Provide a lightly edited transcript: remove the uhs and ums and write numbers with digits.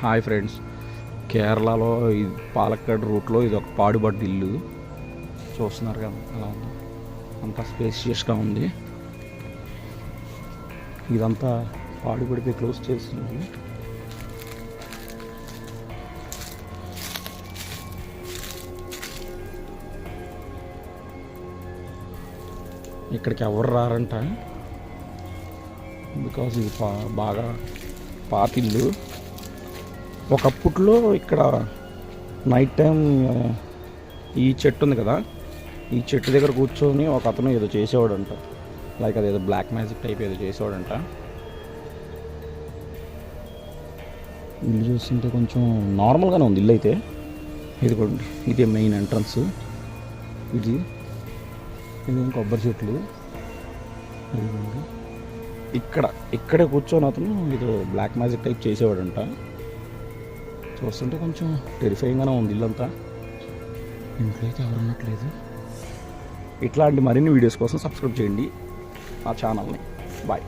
Hi friends, కేరళలో ఈ పాలక్కాడ్ రూట్లో ఇది ఒక పాడుబడ్డ ఇల్లు చూస్తున్నారు కదా, అలా ఉంది. అంతా స్పేషియస్గా ఉంది. ఇదంతా పాడుబడిపోయి క్లోజ్ చేస్తుంది. ఇక్కడికి ఎవరు రారంట, బికాజ్ ఇది బాగా పాతిల్లు. ఒకప్పట్లో ఇక్కడ నైట్ టైం ఈ చెట్టు ఉంది కదా, ఈ చెట్టు దగ్గర కూర్చొని ఒక అతను ఏదో చేసేవాడంట, లైక్ అదేదో బ్లాక్ మ్యాజిక్ టైప్ ఏదో చేసేవాడంట. ఇల్లు చూస్తుంటే కొంచెం నార్మల్గానే ఉంది ఇల్లు అయితే. ఇదిగోండి, ఇదే మెయిన్ ఎంట్రన్స్. ఇది కొబ్బరి చెట్లు. ఇక్కడే కూర్చొని అతను ఏదో బ్లాక్ మ్యాజిక్ టైప్ చేసేవాడంట. చూస్తుంటే కొంచెం టెరిఫైయింగ్గానే ఉంది ఇల్లంతా. ఇంట్లో అయితే ఎవరు ఉన్నట్లేదు. ఇట్లాంటి మరిన్ని వీడియోస్ కోసం సబ్స్క్రైబ్ చేయండి నా ఛానల్ని. బాయ్.